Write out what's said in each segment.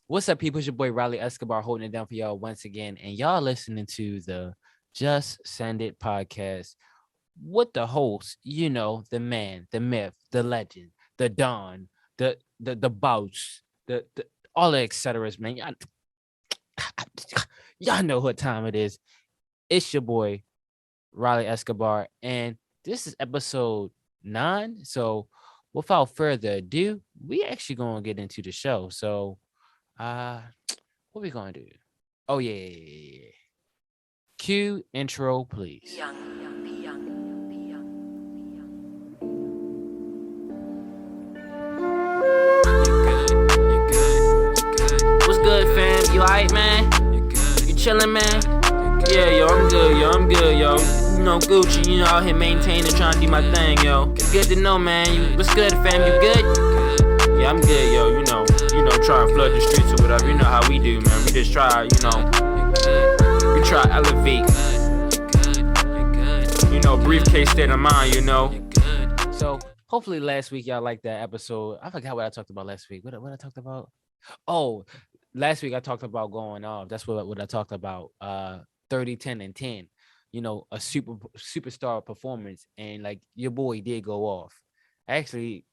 What's up, people? It's your boy Riley Escobar holding it down for y'all once again. And y'all listening to the Just Send It podcast with the host, the man, the myth, the legend, the Don, the boss, the all the et ceteras, man. Y'all know what time it is. It's your boy Riley Escobar, and this is episode 9. So without further ado, we actually gonna get into the show. So uh what we gonna do? Oh yeah. Cue intro, please. What's good, fam? You alright, man? You chillin', man? Yeah, yo, I'm good, yo. You know, Gucci, out here maintaining, trying to do my thing, yo. Good to know, man. What's good, fam? You good? Yeah, I'm good, yo. Try and flood the streets or whatever. You know how we do, man. We just try, we try to elevate. Briefcase state of mind, So hopefully last week y'all liked that episode. I forgot what I talked about last week. What I talked about? Oh, last week I talked about going off. That's what I talked about. 30, 10, and 10. A superstar performance, and like your boy did go off. Actually,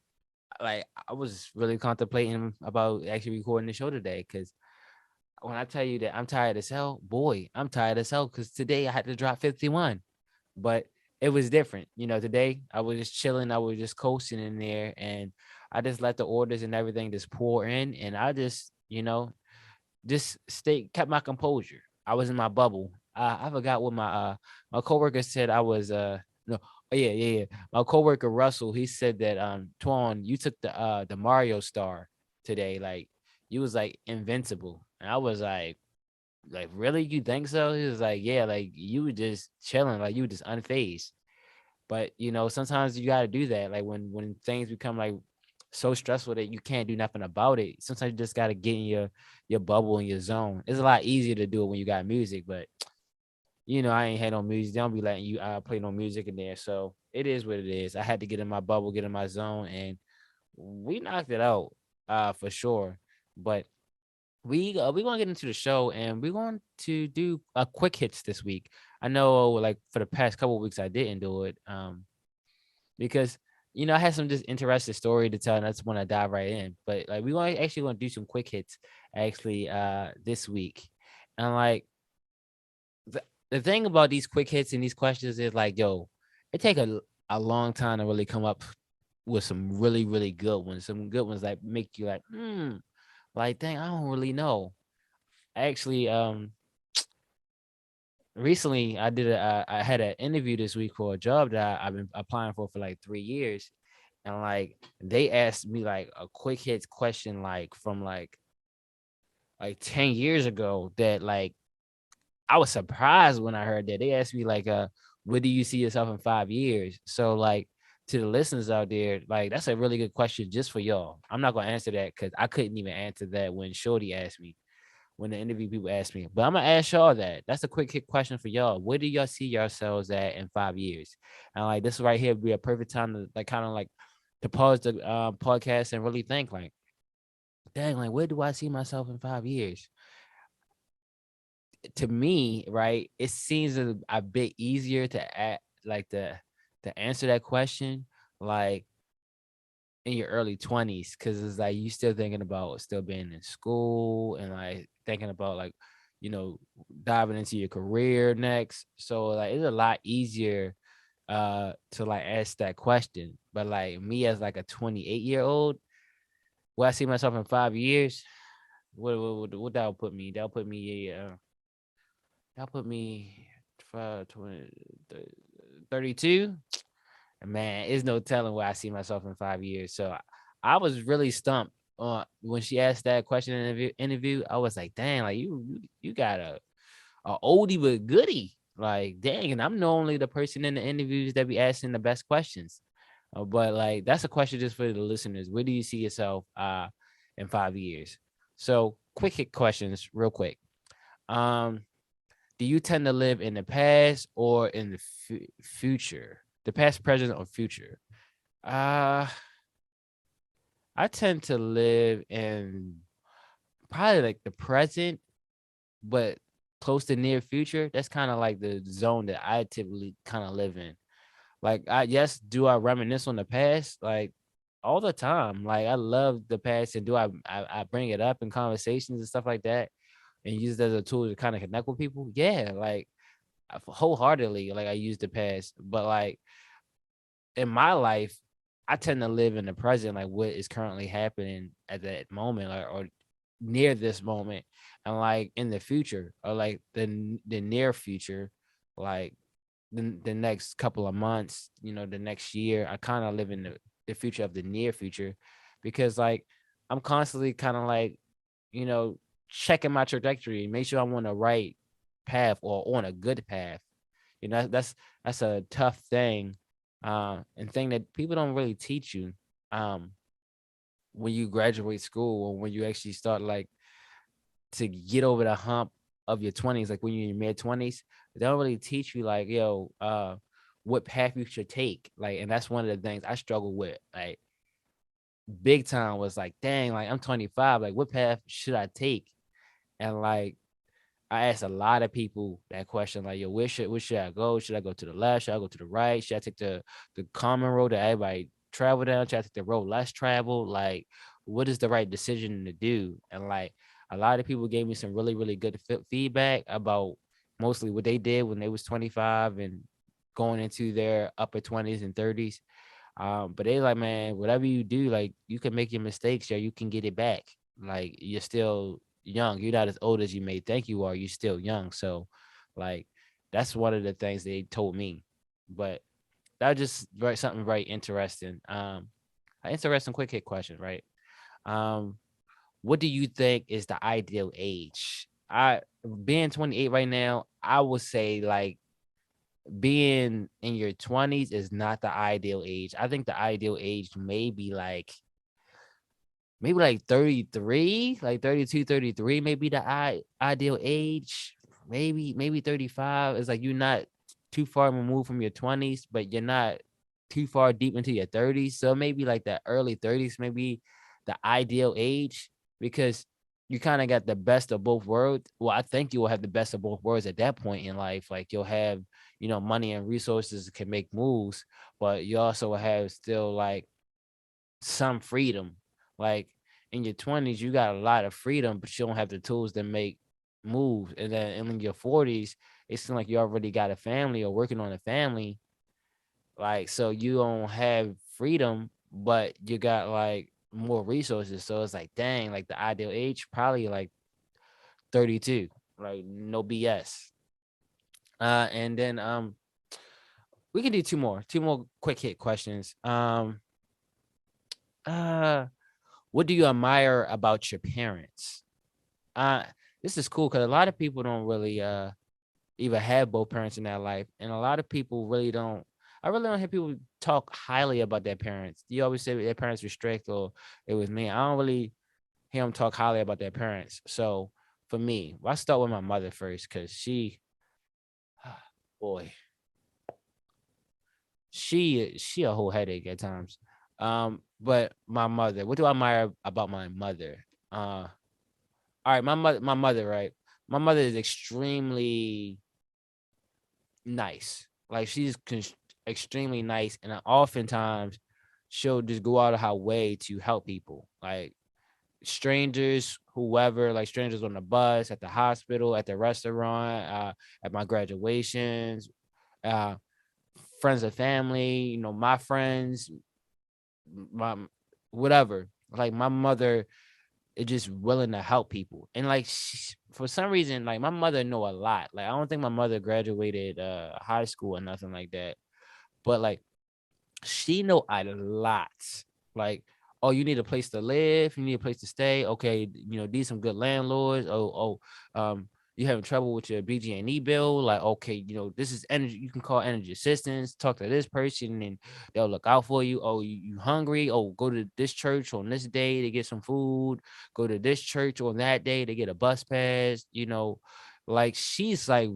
like I was really contemplating about actually recording the show today, because when I tell you that I'm tired as hell, boy, I'm tired as hell, because today I had to drop 51. But it was different. Today I was just chilling. I was just coasting in there, and I just let the orders and everything just pour in, and I just, just kept my composure. I was in my bubble. I forgot what my coworker said. I was no, oh, yeah. My coworker Russell, he said that Twan, you took the Mario star today. Like you was like invincible. And I was like, really? You think so? He was like, yeah, like you were just chilling, like you were just unfazed. But sometimes you gotta do that. Like when things become like so stressful that you can't do nothing about it. Sometimes you just gotta get in your bubble and your zone. It's a lot easier to do it when you got music, but I ain't had no music. They don't be letting you play no music in there. So it is what it is. I had to get in my bubble, get in my zone, and we knocked it out for sure. But we gonna get into the show, and we're going to do a quick hits this week. I know, like for the past couple of weeks, I didn't do it because I had some just interesting story to tell, and I just want to dive right in. But like we gonna do some quick hits actually this week, and like the thing about these quick hits and these questions is like, yo, it take a long time to really come up with some really really good ones, some good ones that make you like dang, I don't really know. Actually, recently I had an interview this week for a job that I've been applying for like 3 years, and like they asked me like a quick hits question like from like 10 years ago that like I was surprised when I heard that. They asked me like where do you see yourself in 5 years? So like to the listeners out there, like that's a really good question just for y'all. I'm not gonna answer that because I couldn't even answer that when Shorty asked me, when the interview people ask me. But I'm gonna ask y'all that. That's a quick hit question for y'all. Where do y'all see yourselves at in 5 years? And like this right here would be a perfect time to like kind of like to pause the podcast and really think like, dang, like where do I see myself in 5 years? To me, right, it seems a bit easier like to answer that question like in your early 20s, because it's like you still thinking about still being in school and like thinking about like you know diving into your career next. So like it's a lot easier to like ask that question. But like me as like a 28-year-old, where I see myself in 5 years, what that'll put me? That'll put me 5, 20, 32. Man, there's no telling where I see myself in 5 years. So I was really stumped when she asked that question in the interview. I was like, dang, like you got a oldie but goodie. Like, dang, and I'm normally the person in the interviews that be asking the best questions. But like that's a question just for the listeners. Where do you see yourself in 5 years? So quick hit questions, real quick. Um, do you tend to live in the past or in the future? The past, present, or future? Uh, I tend to live in probably like the present, but close to near future. That's kind of like the zone that I typically kind of live in. Like, do I reminisce on the past? Like all the time. Like I love the past, and I bring it up in conversations and stuff like that, and use it as a tool to kind of connect with people? Yeah, like wholeheartedly. Like I use the past, but like in my life, I tend to live in the present, like what is currently happening at that moment, or near this moment, and like in the future, or like the near future, like the next couple of months, the next year. I kind of live in the future of the near future, because like I'm constantly kind of like, you know, checking my trajectory, make sure I'm on the right path or on a good path. That's a tough thing, and thing that people don't really teach you, um, when you graduate school, or when you actually start like to get over the hump of your 20s, like when you're in your mid 20s. They don't really teach you like, yo, what path you should take. Like, and that's one of the things I struggle with. Like, big time was like, dang, like I'm 25, like what path should I take? And like I asked a lot of people that question, like, yo, where should I go? Should I go to the left? Should I go to the right? Should I take the common road that everybody travel down? Should I take the road less traveled? Like, what is the right decision to do? And like a lot of people gave me some really, really good feedback about mostly what they did when they was 25 and going into their upper 20s and 30s. But they like, man, whatever you do, like you can make your mistakes, yeah, you can get it back. Like you're still young. You're not as old as you may think you are. You're still young. So like that's one of the things they told me. But that was just something very interesting. An interesting quick hit question, right? Um, what do you think is the ideal age? I being 28 right now, I would say like being in your 20s is not the ideal age. I think the ideal age may be like maybe like 33, like 32, 33, maybe the ideal age. Maybe 35. It's like you're not too far removed from your 20s, but you're not too far deep into your 30s. So maybe like the early 30s, maybe the ideal age, because you kind of got the best of both worlds. Well, I think you will have the best of both worlds at that point in life. Like you'll have, money and resources can make moves, but you also have still like some freedom. Like in your 20s, you got a lot of freedom, but you don't have the tools to make moves. And then in your 40s, it seems like you already got a family or working on a family. Like, so you don't have freedom, but you got like more resources. So it's like, dang, like the ideal age, probably like 32, like no BS. And then we can do two more quick hit questions. Uh what do you admire about your parents? Uh, this is cool because a lot of people don't really even have both parents in their life, and a lot of people really don't. I really don't hear people talk highly about their parents. You always say their parents were strict or it was me. I don't really hear them talk highly about their parents. So for me, well, I start with my mother first because boy, she a whole headache at times. But my mother, what do I admire about my mother? All right, my mother, right? My mother is extremely nice. Like extremely nice, and oftentimes she'll just go out of her way to help people, like strangers, whoever, like strangers on the bus, at the hospital, at the restaurant, at my graduations, uh, friends and family. My friends, my whatever. Like my mother is just willing to help people. And like for some reason, like my mother know a lot. Like I don't think my mother graduated high school or nothing like that. But like she know a lot. Like, oh, you need a place to live, you need a place to stay. Okay, these some good landlords. You having trouble with your BG&E bill? Like, okay, this is energy. You can call energy assistance. Talk to this person, and they'll look out for you. Oh, you hungry? Oh, go to this church on this day to get some food. Go to this church on that day to get a bus pass. Like she's like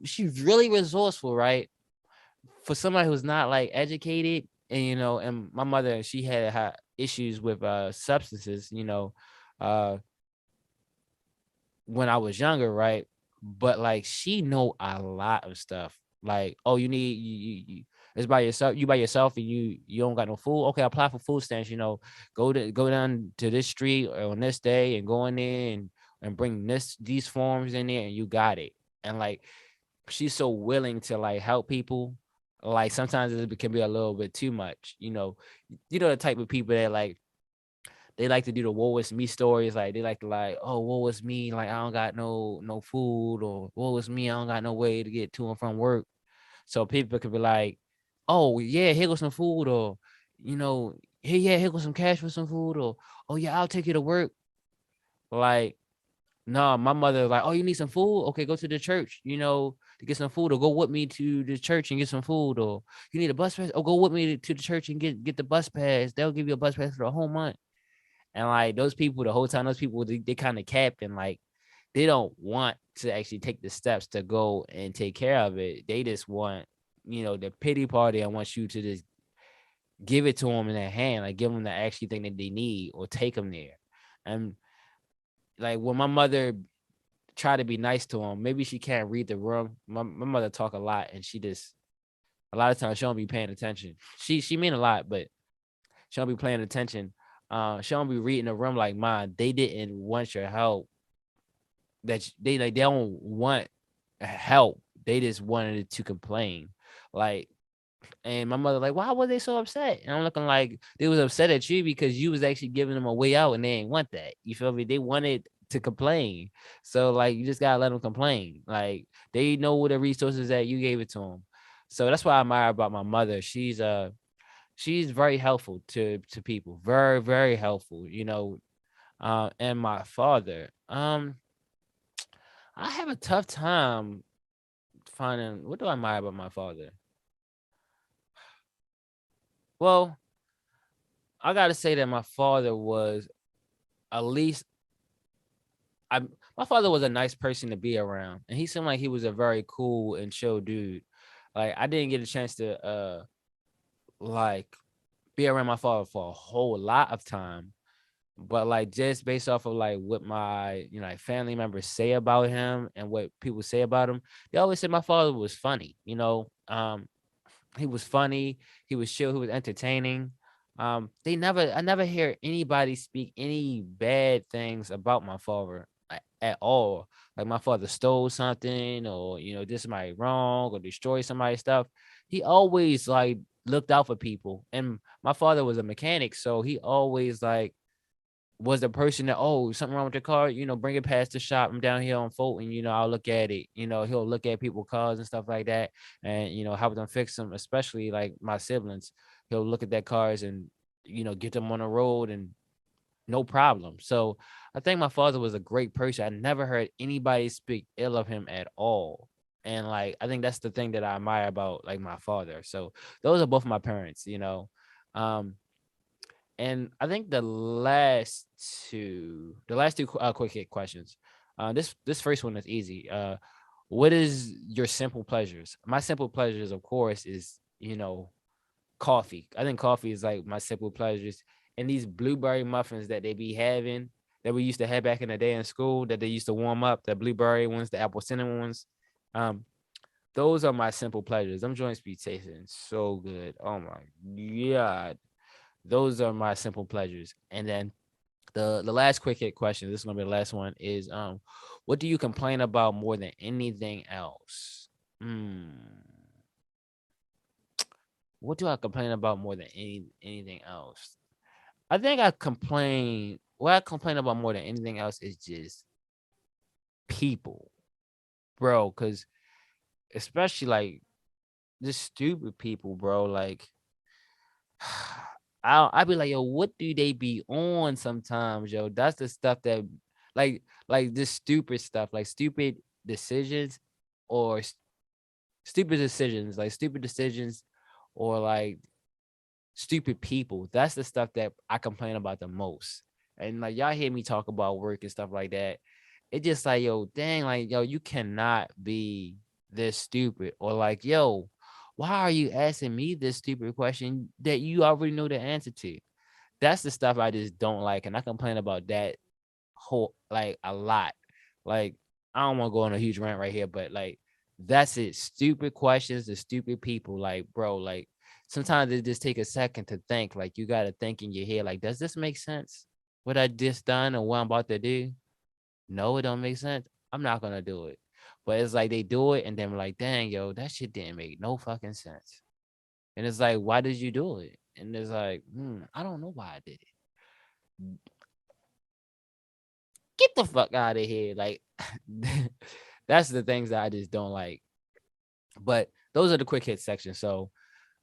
she's really resourceful, right? For somebody who's not like educated, and my mother, she had issues with substances, uh when I was younger, right? But like she know a lot of stuff. Like, oh, you need it's by yourself. You by yourself, and you don't got no food. Okay, apply for food stamps. Go down to this street on this day and go in there and bring these forms in there, and you got it. And like she's so willing to like help people. Like sometimes it can be a little bit too much. The type of people that like they like to do the woe is me stories. Like they like to like, oh, woe is me. Like I don't got no food, or woe is me. I don't got no way to get to and from work. So people could be like, oh yeah, here goes some food, or here goes some cash for some food, or oh yeah, I'll take you to work. Like no, my mother like, oh, you need some food? Okay, go to the church, to get some food, or go with me to the church and get some food, or you need a bus pass? Oh, go with me to the church and get the bus pass. They'll give you a bus pass for the whole month. And like those people, the whole time, those people they kind of cap and like they don't want to actually take the steps to go and take care of it. They just want, the pity party. I want you to just give it to them in their hand, like give them the actually thing that they need, or take them there. And like when my mother try to be nice to him, maybe she can't read the room. My mother talk a lot, and she just a lot of times she don't be paying attention. She mean a lot, but she don't be paying attention. She don't be reading the room like mine. They didn't want your help. They don't want help. They just wanted to complain. Like, and my mother like, why were they so upset? And I'm looking like they was upset at you because you was actually giving them a way out, and they ain't want that. You feel me? They wanted to complain. So like, you just gotta let them complain. Like they know what the resources that you gave it to them. So that's what I admire about my mother. She's very helpful to people. Very, very helpful. And my father. I have a tough time finding what do I admire about my father. Well, I gotta say that my father was at least I my father was a nice person to be around, and he seemed like he was a very cool and chill dude. Like I didn't get a chance to like be around my father for a whole lot of time, but like just based off of like what my like family members say about him and what people say about him, they always said my father was funny. He was funny, he was chill, he was entertaining. I never hear anybody speak any bad things about my father at all. Like my father stole something, or did somebody wrong, or destroyed somebody's stuff. He always like looked out for people. And my father was a mechanic, so he always like was the person that, oh, something wrong with your car, bring it past the shop. I'm down here on Fulton, I'll look at it. He'll look at people's cars and stuff like that, and help them fix them, especially like my siblings. He'll look at their cars and get them on the road, and no problem. So I think my father was a great person. I never heard anybody speak ill of him at all. And like I think that's the thing that I admire about like my father. So those are both my parents. Um and I think the last two quick hit questions. This first one is easy. What is your simple pleasures? My simple pleasures, of course, is coffee. I think coffee is like my simple pleasures. And these blueberry muffins that they be having, that we used to have back in the day in school, that they used to warm up, the blueberry ones, the apple cinnamon ones. Um, those are my simple pleasures. Them joints be tasting so good. Oh my god. Those are my simple pleasures. And then the last quick hit question, this is gonna be the last one, is what do you complain about more than anything else? What do I complain about more than anything else? I think what I complain about more than anything else is just people, bro. Cause especially like just stupid people, bro. Like I'll be like, yo, what do they be on sometimes, yo? That's the stuff that like this stupid stuff, like decisions or stupid decisions, or like stupid people. That's the stuff that I complain about the most. And like y'all hear me talk about work and stuff like that. It just like, yo, dang, like, yo, you cannot be this stupid. Or like, yo, why are you asking me this stupid question that you already know the answer to? That's the stuff I just don't like. And I complain about that whole like a lot. Like, I don't want to go on a huge rant right here, but like, that's it. Stupid questions to stupid people. Like, bro, like sometimes it just take a second to think. Like, you gotta think in your head, like, does this make sense? What I just done and what I'm about to do? No, it don't make sense. I'm not gonna do it. But it's like they do it and then we're like, dang, yo, that shit didn't make no fucking sense. And it's like, why did you do it? And it's like, I don't know why I did it. Get the fuck out of here. Like, that's the things that I just don't like. But those are the quick hit sections. So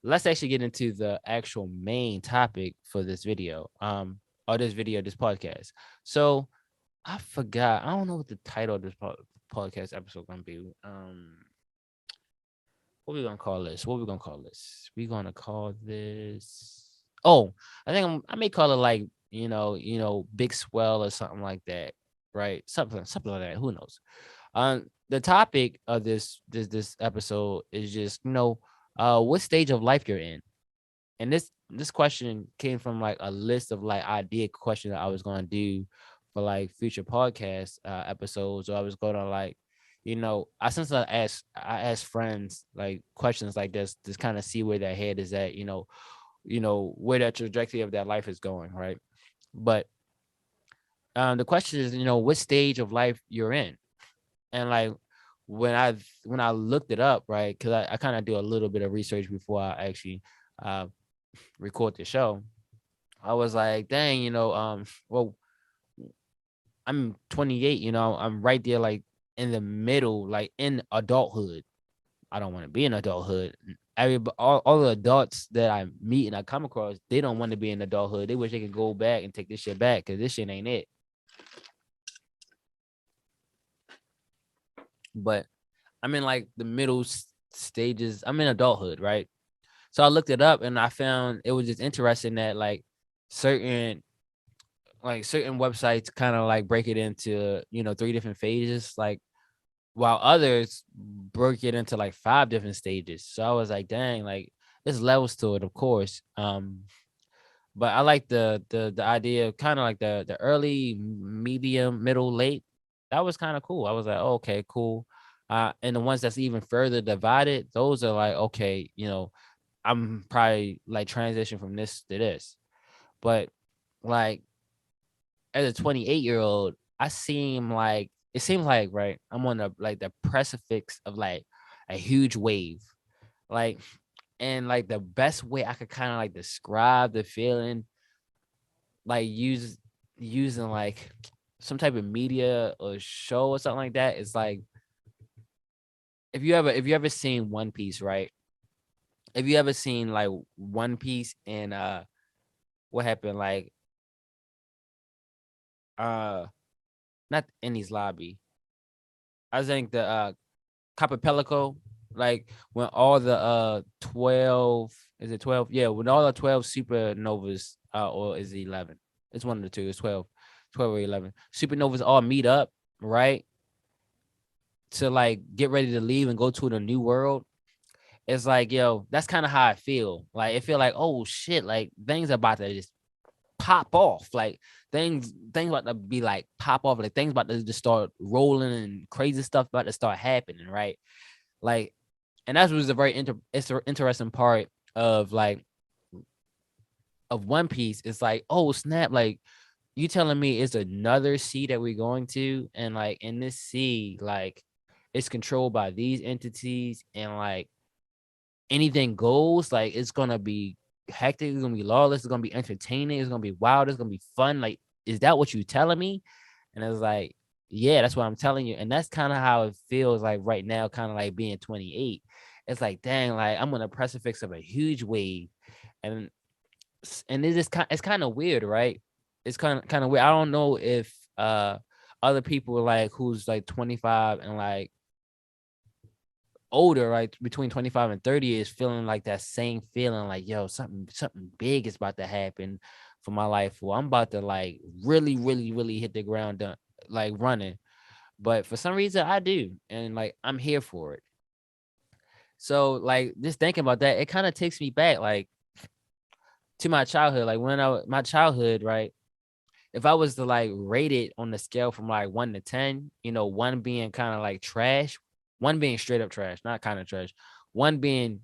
let's actually get into the actual main topic for this video. Or this podcast. So I forgot. I don't know what the title of this podcast episode gonna be. What we gonna call this? What we gonna call this? We gonna call this. Oh, I think I may call it like Big Swell or something like that, right? Something like that. Who knows? The topic of this episode is just what stage of life you're in, and this question came from like a list of like idea questions that I was gonna do for like future podcast episodes, or I was gonna like, I since I asked friends like questions like this to kind of see where their head is at, where that trajectory of their life is going, right? But the question is, what stage of life you're in, and like when I looked it up, right? Because I kind of do a little bit of research before I actually uh, record the show. I was like, dang, well, I'm 28, I'm right there, like in the middle, like in adulthood. I don't want to be in adulthood. All the adults that I meet and I come across, they don't want to be in adulthood. They wish they could go back and take this shit back because this shit ain't it. But I'm in like the middle stages. I'm in adulthood, right? So I looked it up and I found it was just interesting that certain certain websites kind of like break it into, three different phases, like while others break it into like five different stages. So I was like, dang, like there's levels to it, of course. But I like the idea of kind of like the early, medium, middle, late. That was kind of cool. I was like, oh, okay, cool. And the ones that's even further divided, those are like, okay, I'm probably like transition from this to this. But like as a 28-year-old, it seems like, right, I'm on the precipice of like a huge wave. Like, and like the best way I could kind of like describe the feeling, like using like some type of media or show or something like that, is like if you ever seen One Piece, right? If you ever seen like One Piece and what happened, like uh not Enies Lobby. I think the Capapelico, like when all the 12, is it 12? Yeah, when all the 12 supernovas, or is it 11? It's one of the two. It's 12 or 11 supernovas all meet up, right? To like get ready to leave and go to the new world. It's like, yo, that's kind of how I feel. Like, it feel like, oh shit, like things are about to just pop off. Like things about to be like pop off. Like things about to just start rolling and crazy stuff about to start happening, right? Like, and that was a very interesting part of like of One Piece. It's like, oh snap, like you telling me it's another sea that we're going to, and like in this sea, like it's controlled by these entities, and like anything goes. Like it's gonna be hectic, it's gonna be lawless, it's gonna be entertaining, it's gonna be wild, it's gonna be fun. Like, is that what you telling me? And it's like, yeah, that's what I'm telling you. And that's kind of how it feels like right now, kind of like being 28. It's like, dang, like I'm on the precipice of a huge wave. And it is it's kind of weird, right? It's kind of weird. I don't know if other people like who's like 25 and like older, right, between 25 and 30, is feeling like that same feeling, like, yo, something big is about to happen for my life, or I'm about to like really, really, really hit the ground, like running. But for some reason I do, and like I'm here for it. So like just thinking about that, it kind of takes me back like to my childhood. Like my childhood, right? if I was to like rate it on the scale from like 1 to 10, one being kind of like trash, one being straight up trash, not kind of trash, one being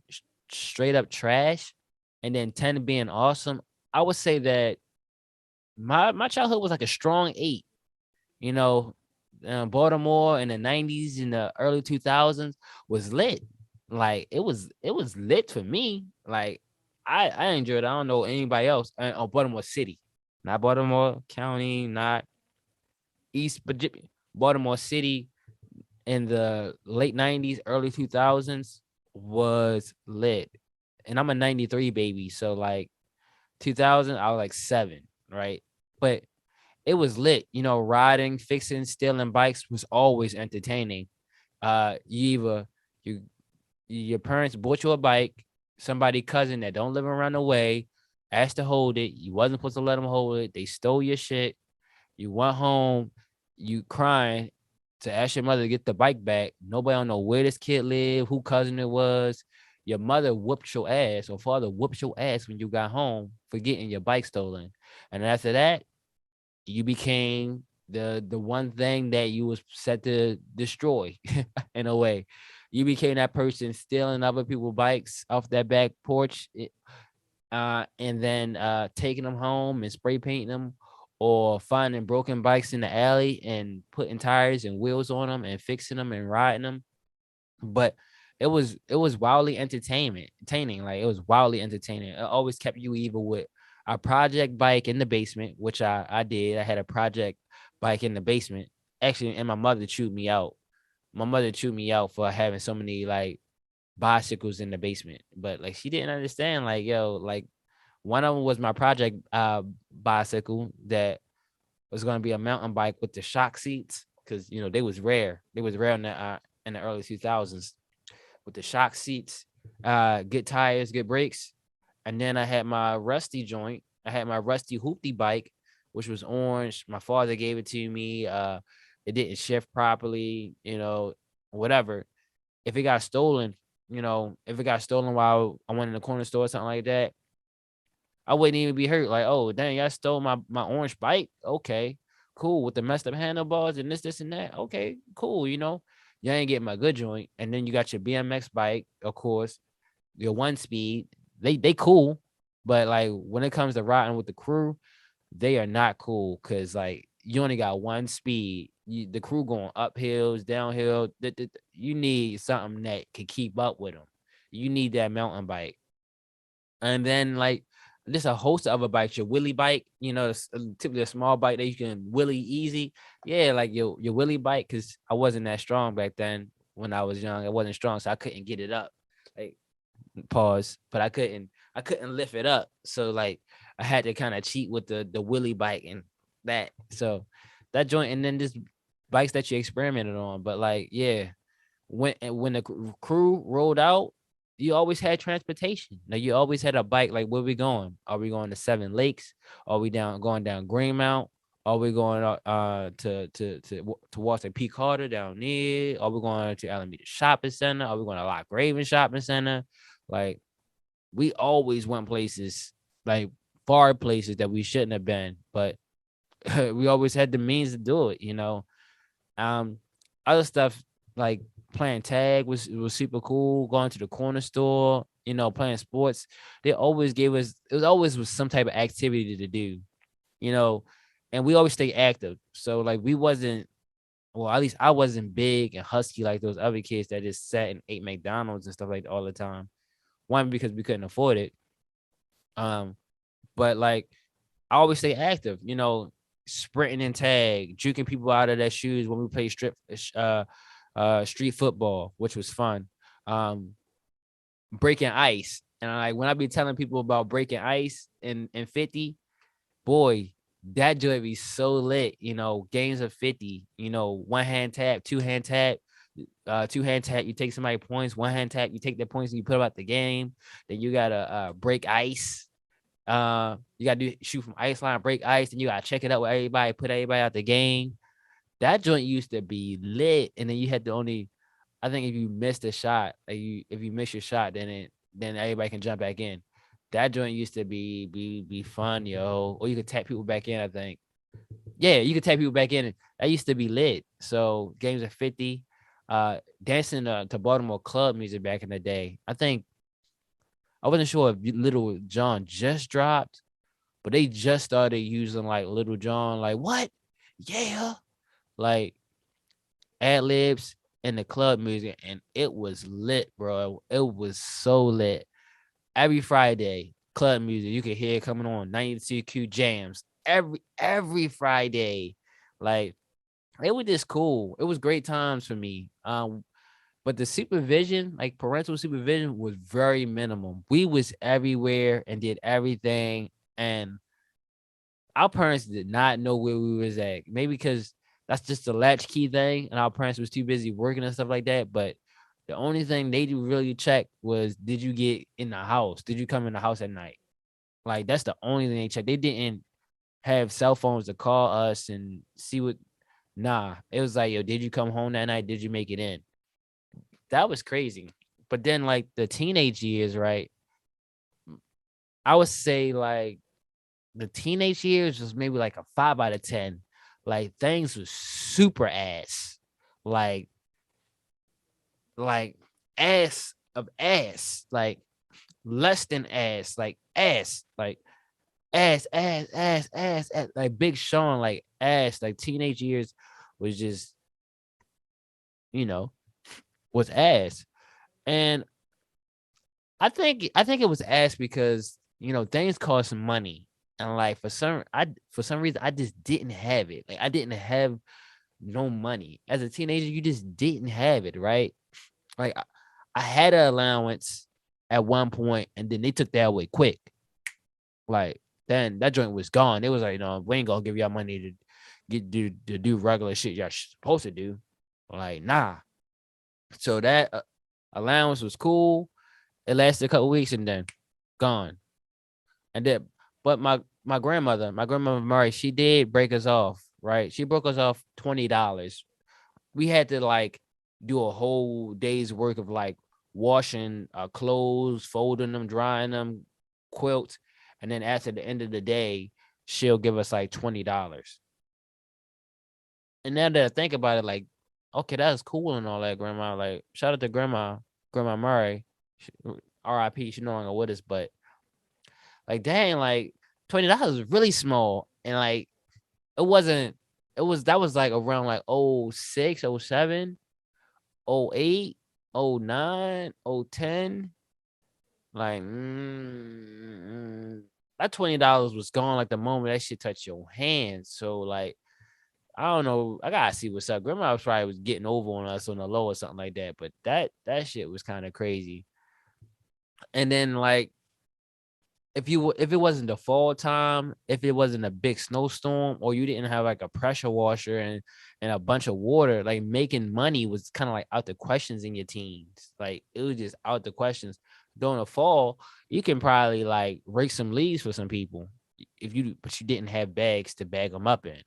straight up trash, and then 10 being awesome, I would say that my childhood was like a strong 8. You know, Baltimore in the 90s and the early 2000s was lit. Like it was lit for me. Like I enjoyed it. I don't know anybody else. Baltimore City, not Baltimore County, not East Virginia. Baltimore City in the late 90s, early 2000s was lit. And I'm a 93 baby, so like 2000, I was like 7, right? But it was lit. Riding, fixing, stealing bikes was always entertaining. You either you your parents bought you a bike, somebody cousin that don't live around the way asked to hold it. You wasn't supposed to let them hold it. They stole your shit. You went home, you crying to ask your mother to get the bike back. Nobody don't know where this kid lived, who cousin it was. Your mother whooped your ass, or father whooped your ass when you got home for getting your bike stolen. And after that, you became the one thing that you was set to destroy in a way. You became that person stealing other people's bikes off that back porch, and then taking them home and spray painting them, or finding broken bikes in the alley and putting tires and wheels on them and fixing them and riding them. But it was wildly entertaining. Like it was wildly entertaining. It always kept you either with a project bike in the basement, which I did. I had a project bike in the basement. Actually, and my mother chewed me out. My mother chewed me out for having so many like bicycles in the basement. But like she didn't understand, like, yo, like one of them was my project bicycle that was gonna be a mountain bike with the shock seats, because they was rare. They was rare in the early 2000s, with the shock seats, good tires, good brakes. And then I had my rusty joint. I had my rusty hoopty bike, which was orange. My father gave it to me. It didn't shift properly, whatever. If it got stolen, if it got stolen while I went in the corner store or something like that, I wouldn't even be hurt. Like, oh, dang, y'all stole my orange bike. Okay, cool. With the messed up handlebars and this, and that. Okay, cool. You ain't getting my good joint. And then you got your BMX bike, of course, your 1 speed. They cool, but like when it comes to riding with the crew, they are not cool, because like you only got 1 speed. The crew going up hills, downhill. You need something that can keep up with them. You need that mountain bike. And then like there's a host of other bikes. Your Willy bike, typically a small bike that you can Willy easy. Yeah, like your Willy bike, because I wasn't that strong back then when I was young. I wasn't strong, so I couldn't get it up. Like, pause, but I couldn't lift it up. So like I had to kind of cheat with the Willy bike and that. So that joint, and then just bikes that you experimented on. But like, yeah, when the crew rolled out, you always had transportation. Now you always had a bike. Like, where we going? Are we going to Seven Lakes? Are we going down Greenmount? Are we going to Walter P. Carter down there? Are we going to Alameda Shopping Center? Are we going to Lock Raven Shopping Center? Like, we always went places, like far places that we shouldn't have been, but we always had the means to do it. Um, Other stuff like playing tag was super cool. Going to the corner store, playing sports. They always gave us. It was always was some type of activity to do, you know, and we always stay active. So like we wasn't. Well, at least I wasn't big and husky like those other kids that just sat and ate McDonald's and stuff like that all the time. One, because we couldn't afford it. But like I always stay active, sprinting and tag, juking people out of their shoes when we play street football, which was fun. Um, Breaking ice. And like when I be telling people about breaking ice in 50, boy, that joy be so lit. Games of 50, one hand tap, two-hand tap, two-hand tap, you take somebody points, one-hand tap, you take their points and you put them out the game. Then you gotta break ice. You gotta shoot from ice line, break ice, and you gotta check it out with everybody, put everybody out the game. That joint used to be lit, and then you had to only, I think if you missed a shot, if you miss your shot, then everybody can jump back in. That joint used to be fun, yo. Or you could tap people back in, I think. Yeah, you could take people back in. That used to be lit. So games of 50, dancing to Baltimore club music back in the day. I wasn't sure if Little John just dropped, but they just started using like Little John, like what? Yeah, like ad libs and the club music, and it was lit, bro. It was so lit. Every Friday, club music you could hear it coming on 92Q jams every Friday. Like it was just cool. It was great times for me. But the supervision, like parental supervision, was very minimum. We was everywhere and did everything, and our parents did not know where we was at. Maybe because that's just the latchkey thing, and our parents was too busy working and stuff like that. But the only thing they do really check was, did you get in the house? Did you come in the house at night? Like that's the only thing they checked. They didn't have cell phones to call us and see what. Nah, it was like, yo, did you come home that night? Did you make it in? That was crazy. But then like the teenage years, right? I would say like the teenage years was maybe like a 5 out of 10. Like things was super ass. Like like ass of ass. Like less than ass. Like ass. Like ass. Like Big Sean, like ass. Like teenage years was just, you know, was ass. And I think it was asked because things cost money, and like for some reason I just didn't have it. Like I didn't have no money as a teenager. You just didn't have it, right? Like I had an allowance at one point, and then they took that away quick. Like then that joint was gone. It was like, we ain't gonna give y'all money to do regular shit y'all supposed to do. Like nah. So that allowance was cool. It lasted a couple weeks and then gone. And then, but my grandmother Murray, she did break us off, right? She broke us off $20. We had to like do a whole day's work of like washing our clothes, folding them, drying them, quilts, and then after the end of the day, she'll give us like $20. And now that I think about it, like, okay, that's cool and all that, grandma. Like, shout out to Grandma Murray, R.I.P. She no longer with us, but like, dang, like $20 is really small, and like it wasn't. It was that was like around like 06, 07, 08, 09, 010. Like that $20 was gone like the moment that shit touched your hand. So like I don't know. I gotta see what's up. Grandma was probably was getting over on us on the low or something like that. But that shit was kind of crazy. And then like if it wasn't the fall time, if it wasn't a big snowstorm, or you didn't have like a pressure washer and a bunch of water, like making money was kind of like out the questions in your teens. Like it was just out the questions. During the fall, you can probably like rake some leaves for some people but you didn't have bags to bag them up in.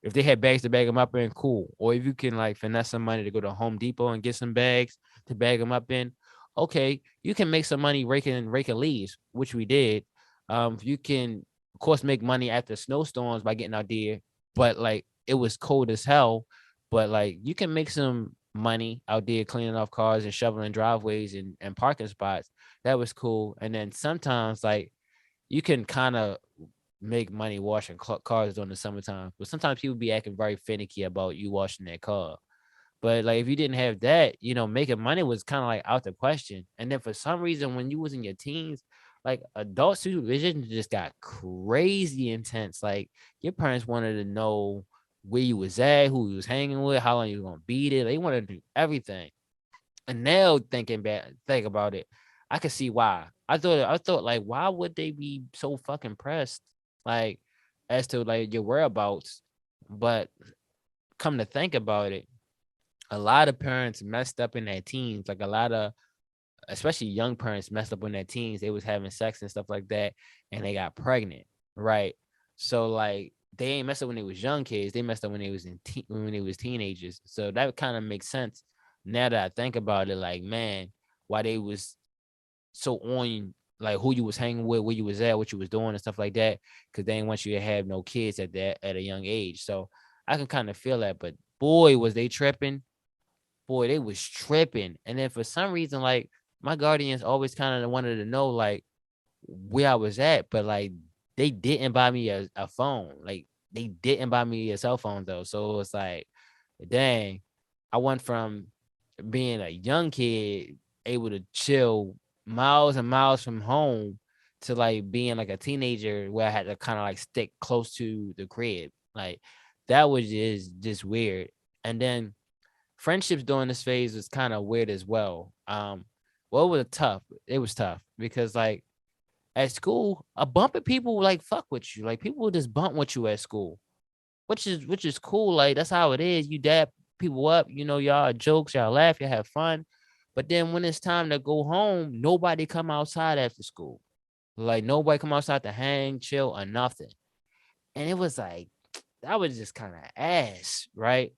If they had bags to bag them up in, cool. Or if you can like finesse some money to go to Home Depot and get some bags to bag them up in, okay, you can make some money raking leaves, which we did. You can of course make money after snowstorms by getting out there, but like it was cold as hell. But like you can make some money out there cleaning off cars and shoveling driveways and parking spots. That was cool. And then sometimes like you can kind of make money washing cars during the summertime, but sometimes people be acting very finicky about you washing their car. But like if you didn't have that, making money was kind of like out the question. And then for some reason, when you was in your teens, like adult supervision just got crazy intense. Like your parents wanted to know where you was at, who you was hanging with, how long you was gonna beat it. They wanted to do everything. And now think about it, I could see why. I thought like, why would they be so fucking pressed, like as to like your whereabouts? But come to think about it, a lot of parents messed up in their teens. Like a lot of, especially young parents, messed up in their teens. They was having sex and stuff like that, and they got pregnant, right? So like they ain't messed up when they was young kids. They messed up when they was when they was teenagers. So that kind of makes sense now that I think about it. Like man, why they was so on like who you was hanging with, where you was at, what you was doing, and stuff like that, because they didn't want you to have no kids at a young age. So I can kind of feel that. But boy, was they tripping. Boy, they was tripping. And then for some reason, like my guardians always kind of wanted to know like where I was at, but like they didn't buy me a phone. Like they didn't buy me a cell phone though. So it's like, dang, I went from being a young kid able to chill miles and miles from home to like being like a teenager where I had to kind of like stick close to the crib. Like that was just weird. And then friendships during this phase was kind of weird as well. Well, it was tough. It was tough because like at school, a bump of people like fuck with you. Like people will just bump with you at school, which is cool. Like that's how it is. You dab people up, y'all jokes, y'all laugh, y'all have fun. But then when it's time to go home, nobody come outside after school. Like nobody come outside to hang, chill, or nothing. And it was like that was just kind of ass, right?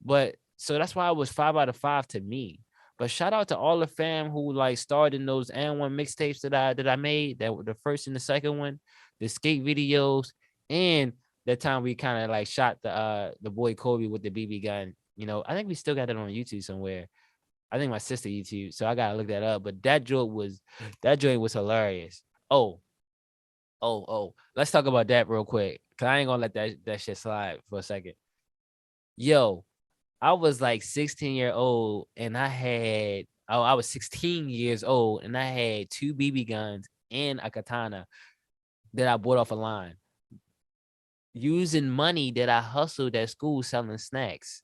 But so that's why it was 5 out of 5 to me. But shout out to all the fam who like starred in those and one mixtapes that I made. That were the first and the second one, the skate videos, and that time we kind of like shot the boy Kobe with the BB gun. I think we still got it on YouTube somewhere. I think my sister YouTube, so I gotta look that up. But that joint was hilarious. Oh, oh, let's talk about that real quick. Cause I ain't gonna let that shit slide for a second. Yo, I was like 16 year old and I was 16 years old and I had two BB guns and a katana that I bought off a line using money that I hustled at school selling snacks.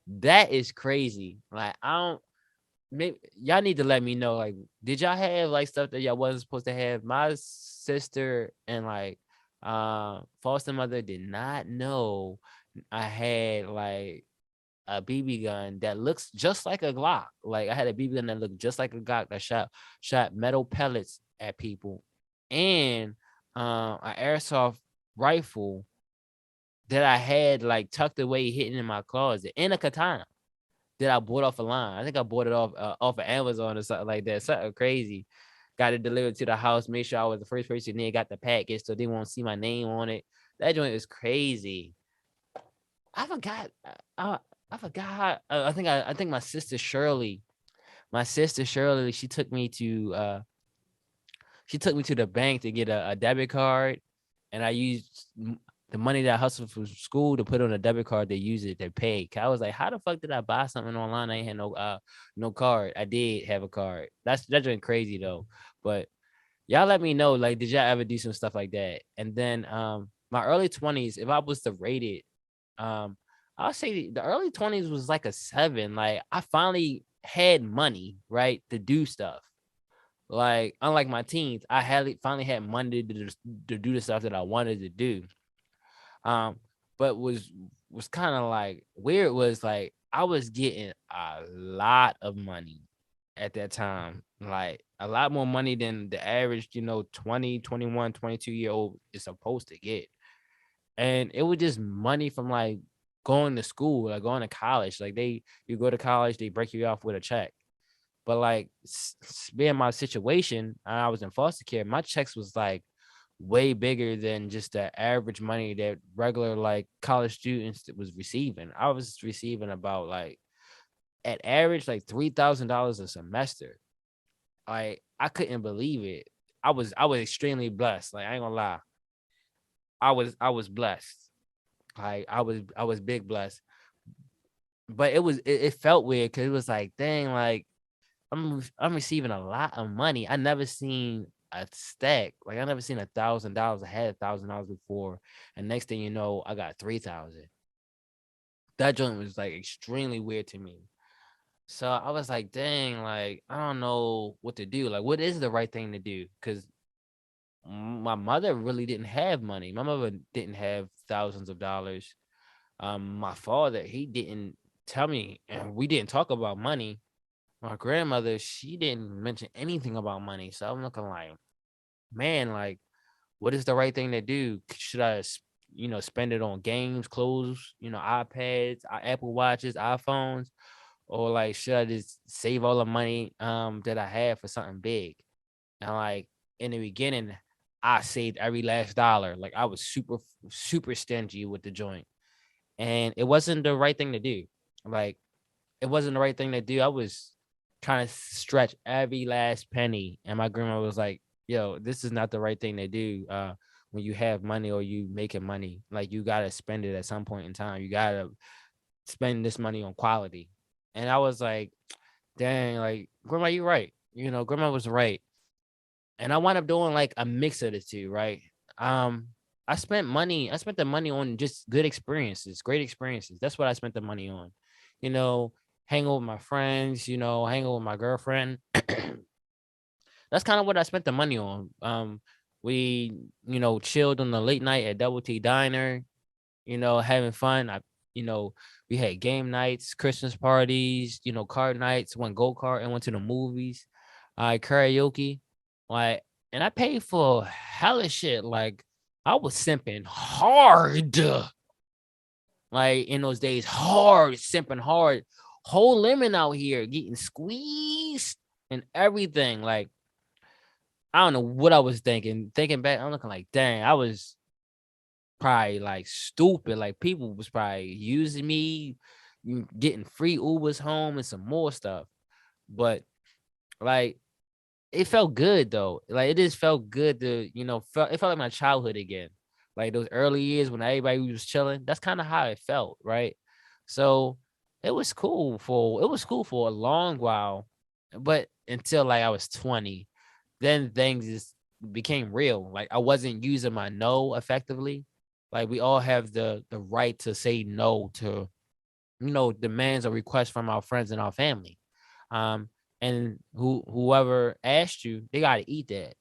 That is crazy. Like I don't maybe y'all need to let me know. Like, did y'all have like stuff that y'all wasn't supposed to have? My sister and like foster mother did not know I had like a BB gun that looks just like a Glock. Like I had a BB gun that looked just like a Glock that shot metal pellets at people, and an airsoft rifle that I had like tucked away, hidden in my closet, and a katana that I bought off a line. I think I bought it off of Amazon or something like that. Something crazy. Got it delivered to the house. Made sure I was the first person there. Got the package so they won't see my name on it. That joint is crazy. I forgot. I forgot. I think my sister Shirley. My sister Shirley. She took me to the bank to get a debit card, and I used the money that I hustled from school to put on a debit card. They use it. They pay. I was like, how the fuck did I buy something online? I ain't had no card. I did have a card. That's just crazy though. But y'all let me know. Like, did y'all ever do some stuff like that? And then my early 20s, if I was to rate it, I'll say the early 20s was like a 7. Like I finally had money, right, to do stuff. Like, unlike my teens, I had finally had money to do the stuff that I wanted to do. Um, but was kind of like weird was like I was getting a lot of money at that time, like a lot more money than the average, 20, 21, 22 year old is supposed to get. And it was just money from like going to school, like going to college. Like you go to college, they break you off with a check. But like being my situation, I was in foster care. My checks was like way bigger than just the average money that regular like college students was receiving. I was receiving about like at average like $3,000 a semester. Like I couldn't believe it. I was extremely blessed. Like I ain't gonna lie, I was blessed. Like I was big blessed. But it felt weird because it was like dang, like I'm receiving a lot of money. I never seen a stack. Like I never seen $1,000. I had $1,000 before, and next thing you know, I got 3,000. That joint was like extremely weird to me. So I was like, dang, like I don't know what to do. Like, what is the right thing to do? Because my mother really didn't have money. My mother didn't have thousands of dollars. My father, he didn't tell me, and we didn't talk about money. My grandmother, she didn't mention anything about money. So I'm looking like, man, like, what is the right thing to do? Should I, spend it on games, clothes, iPads, Apple Watches, iPhones, or like, should I just save all the money that I have for something big? And like, in the beginning, I saved every last dollar. Like I was super stingy with the joint, and it wasn't the right thing to do. Like it wasn't the right thing to do. I was trying to stretch every last penny, and my grandma was like, "Yo, this is not the right thing to do. When you have money or you making money, like you gotta spend it at some point in time. You gotta spend this money on quality." And I was like, "Dang, like grandma, you right. Grandma was right." And I wound up doing like a mix of the two, right? Um, I spent money. I spent the money on just good experiences, great experiences. That's what I spent the money on. You know, hanging with my friends. Hanging with my girlfriend. That's kind of what I spent the money on. We chilled on the late night at Double T Diner. Having fun. You know, we had game nights, Christmas parties. Card nights. Went go kart and went to the movies. Karaoke. Like, and I paid for hella shit. Like, I was simping hard. Like in those days, hard, simping hard. Whole lemon out here getting squeezed and everything. Like, I don't know what I was thinking. Thinking back, I'm looking like, dang, I was probably like stupid. Like people was probably using me, getting free Ubers home and some more stuff. But like it felt good though. Like it just felt good to, it felt like my childhood again. Like those early years when everybody was chilling. That's kind of how it felt, right? So it was cool for a long while, but until like I was 20, then things just became real. Like I wasn't using my no effectively. Like we all have the right to say no to, demands or requests from our friends and our family. Um, and whoever asked you, they gotta eat that.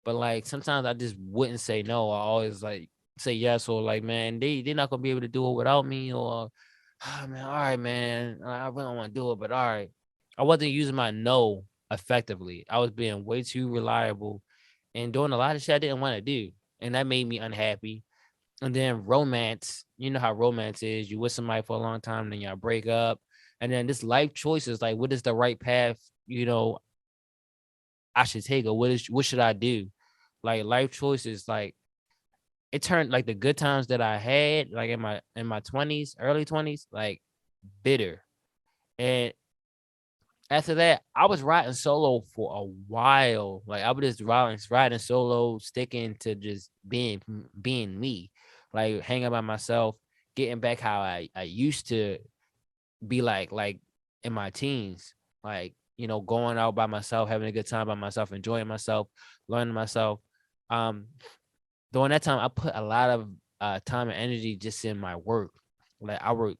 But like sometimes I just wouldn't say no. I always like say yes, or like, man, they're not gonna be able to do it without me, or man, all right, man, I really don't want to do it, but all right. I wasn't using my no effectively. I was being way too reliable and doing a lot of shit I didn't want to do. And that made me unhappy. And then romance, you know how romance is. You with somebody for a long time, then y'all break up. And then this life choices, like what is the right path, I should take, or what should I do? Like life choices, like it turned like the good times that I had, like in my 20s, early 20s, like bitter. And after that, I was riding solo for a while. Like I was just riding solo, sticking to just being me, like hanging by myself, getting back how I used to be like in my teens, like going out by myself, having a good time by myself, enjoying myself, learning myself. Um, During that time, I put a lot of time and energy just in my work. Like I worked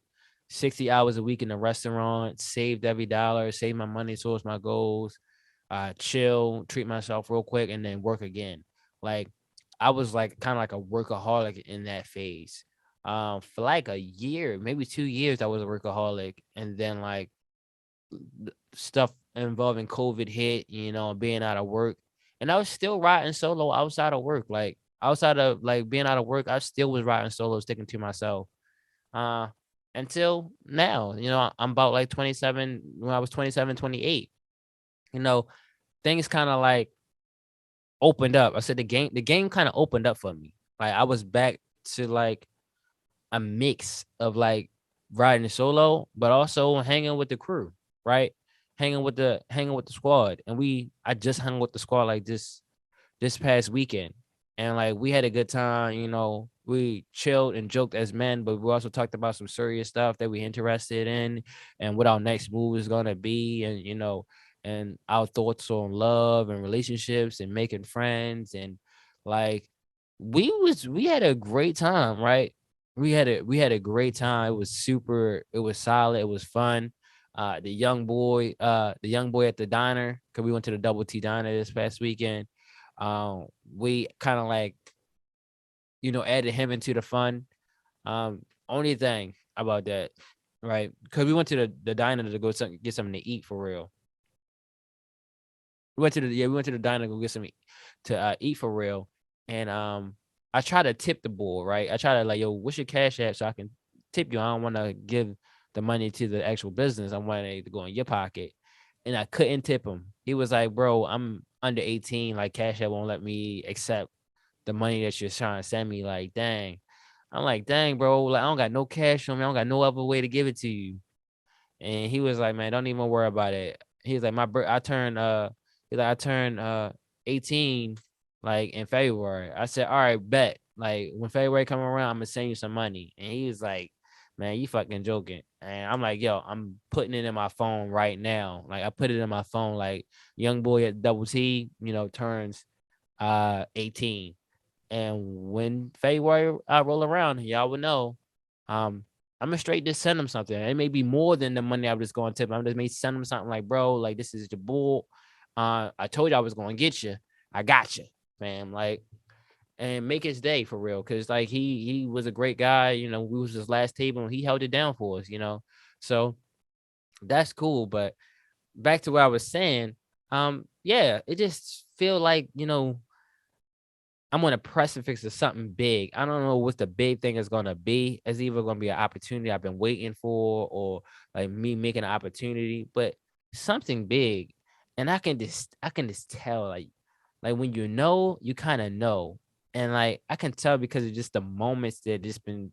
60 hours a week in the restaurant, saved every dollar, saved my money towards my goals, chill, treat myself real quick, and then work again. Like I was like kind of like a workaholic in that phase. For like a year, maybe 2 years, I was a workaholic, and then like stuff involving COVID hit, being out of work. And I was still riding solo outside of work. Like outside of like being out of work, I still was riding solo, sticking to myself. Uh until now, I'm about like 27. When I was 27, 28, you know, things kind of like opened up. I said the game kind of opened up for me. Like I was back to like a mix of like riding solo, but also hanging with the crew, right? Hanging with the squad. And I just hung with the squad like this past weekend. And like we had a good time, we chilled and joked as men, but we also talked about some serious stuff that we interested in and what our next move is gonna be, and and our thoughts on love and relationships and making friends. And like we had a great time, right? We had a great time. It was solid, it was fun. The young boy at the diner, because we went to the Double T Diner this past weekend. We kind of like, added him into the fun. Only thing about that, right? Because we went to the diner to go get something to eat for real. We went to the diner to go get something to eat for real. And I try to tip the bull, right? I try to like, yo, what's your cash app so I can tip you? I don't want to give the money to the actual business. I want it to go in your pocket. And I couldn't tip him. He was like, bro, under 18, like Cash App won't let me accept the money that you're trying to send me. Like, dang. I'm like, dang, bro. Like, I don't got no cash on me. I don't got no other way to give it to you. And he was like, man, don't even worry about it. He was like, I turned 18 like in February. I said, all right, bet. Like when February come around, I'm gonna send you some money. And he was like, man, you fucking joking. And I'm like, yo, I'm putting it in my phone right now. Like I put it in my phone, like young boy at Double T, turns 18. And when February roll around, y'all would know. I'm gonna straight just send him something. It may be more than the money I was just going to tip. I'm just may send him something like, bro, like this is your bull. I told you I was gonna get you. I got you, fam. Like, and make his day for real. Cause like he was a great guy. We was his last table and he held it down for us. So that's cool. But back to what I was saying, yeah, it just feel like, I'm on a precipice of something big. I don't know what the big thing is gonna be. It's either gonna be an opportunity I've been waiting for, or like me making an opportunity, but something big. And I can just tell, like when you kind of know, and like I can tell because of just the moments that just been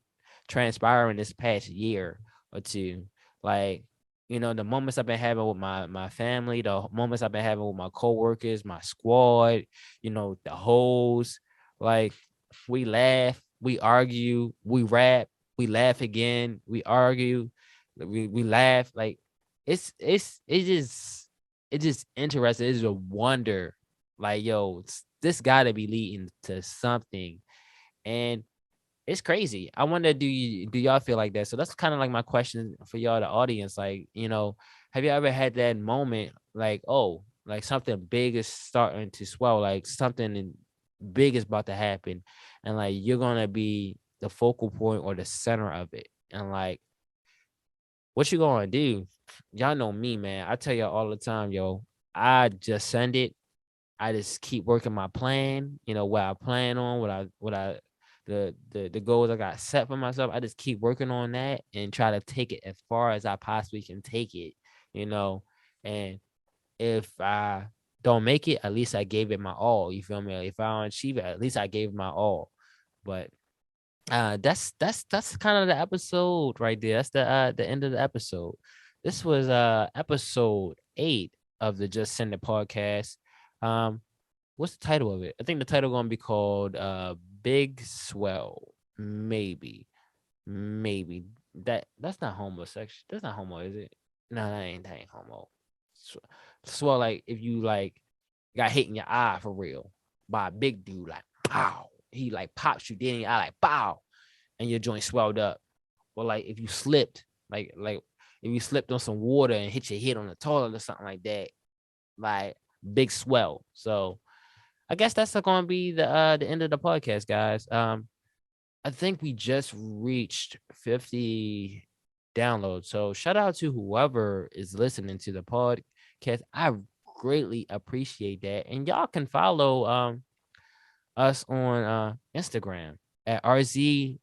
transpiring this past year or two. Like the moments I've been having with my family, the moments I've been having with my coworkers, my squad, the hoes. Like we laugh, we argue, we rap, we laugh again, we argue, we laugh. Like it's just interesting. It's a wonder. Like, yo, this gotta be leading to something. And it's crazy. I wonder, do y'all feel like that? So that's kind of like my question for y'all, the audience. Like, have you ever had that moment, like, oh, like something big is starting to swell, like something big is about to happen, and like you're gonna be the focal point or the center of it, and like, what you gonna do? Y'all know me, man. I tell y'all all the time, yo. I just send it. I just keep working my plan, what I plan on, the goals I got set for myself. I just keep working on that and try to take it as far as I possibly can take it, and if I don't make it, at least I gave it my all. You feel me? If I don't achieve it, at least I gave my all. But that's kind of the episode right there. That's the end of the episode. This was episode 8 of the Just Send It podcast. What's the title of it? I think the title gonna be called Big Swell. Maybe that's not homosexual. That's not homo, is it? No, that ain't homo. Swell, like if you like got hit in your eye for real by a big dude, like pow. He like pops you dead in your eye, like pow, and your joint swelled up. Or like if you slipped, like if you slipped on some water and hit your head on the toilet or something like that, like big swell. So I guess that's going to be the end of the podcast, guys. I think we just reached 50 downloads. So shout out to whoever is listening to the podcast. I greatly appreciate that. And y'all can follow us on Instagram at RZ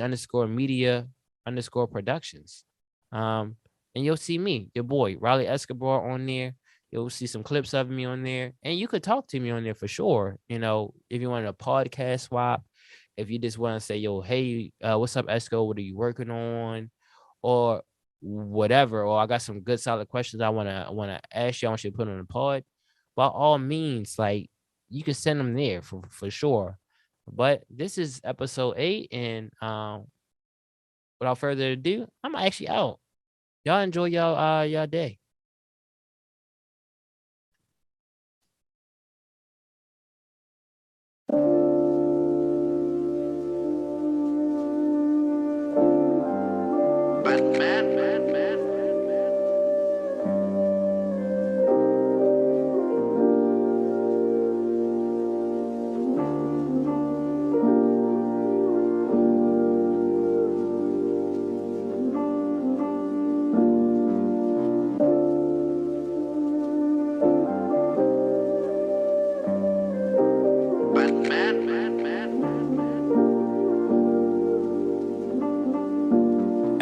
underscore media underscore productions. And you'll see me, your boy, Riley Escobar, on there. You'll see some clips of me on there. And you could talk to me on there for sure. If you want a podcast swap, if you just want to say, yo, hey, what's up, Esco? What are you working on? Or whatever. Or I got some good solid questions I wanna ask you. I want you to put on the pod. By all means, like you can send them there for sure. But this is episode 8, and without further ado, I'm actually out. Y'all enjoy y'all day.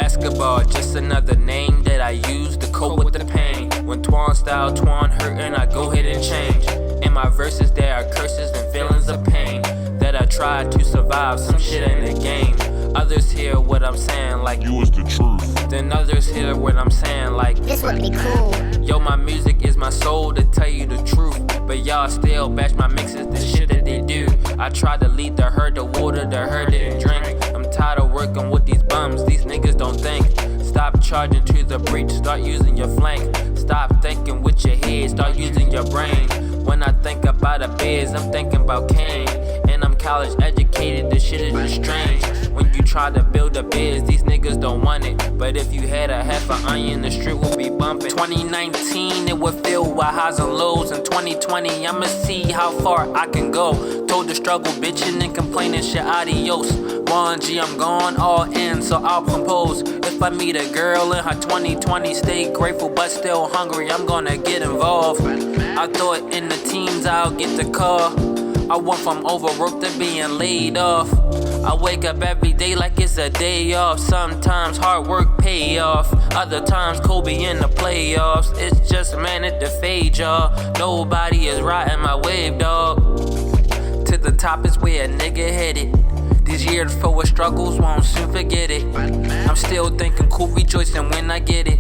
Escobar, just another name that I use to cope with the pain. When Twan style, Twan hurt, and I go ahead and change. In my verses there are curses and feelings of pain that I tried to survive, some shit ain't a game. Others hear what I'm saying like you was the truth. Then others hear what I'm saying like this would be cool. Yo, my music is my soul, to tell you the truth. But y'all still bash my mixes, the shit that they do. I tried to lead the herd to water, the herd didn't drink. I'm tired of working with these bums, these niggas don't think. Stop charging to the breach, start using your flank. Stop thinking with your head, start using your brain. When I think about a biz, I'm thinking about Kane. And I'm college educated, this shit is just strange. When you try to build a biz, these niggas don't want it. But if you had a half an onion, the street would be bumping. 2019, it would feel with highs and lows. In 2020, I'ma see how far I can go. Told the struggle, bitching and complaining, shit adios. 1G, I'm going all in, so I'll compose. If I meet a girl in her 2020, stay grateful but still hungry, I'm gonna get involved. I thought in the teens I'll get the call. I went from overworked to being laid off. I wake up every day like it's a day off. Sometimes hard work pay off. Other times Kobe in the playoffs. It's just man at the fade, y'all. Nobody is riding my wave, dog. To the top is where a nigga headed. These years full of struggles, won't soon forget it. I'm still thinking cool, rejoicing when I get it.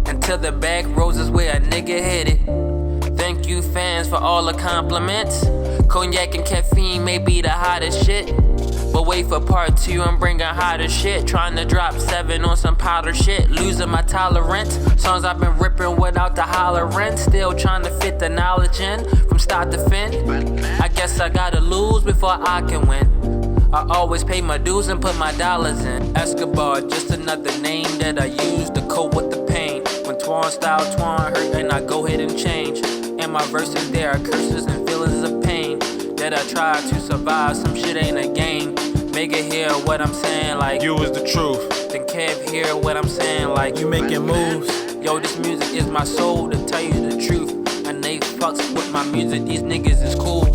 Until the back rows is where a nigga headed. Thank you fans for all the compliments. Cognac and caffeine may be the hottest shit. But wait for part 2, I'm bringing hotter shit. Trying to drop 7 on some powder shit. Losing my tolerance. Songs I've been ripping without the hollering. Still trying to fit the knowledge in. From start to fin. I guess I gotta lose before I can win. I always pay my dues and put my dollars in. Escobar, just another name that I use to cope with the pain. When Twan style, Twan hurt, and I go ahead and change. In my verses there are curses and feelings of pain that I try to survive, some shit ain't a game. Make it hear what I'm saying like You was the truth. Then Kev hear what I'm saying like You making moves. Yo, this music is my soul, to tell you the truth. And they fucks with my music, these niggas is cool.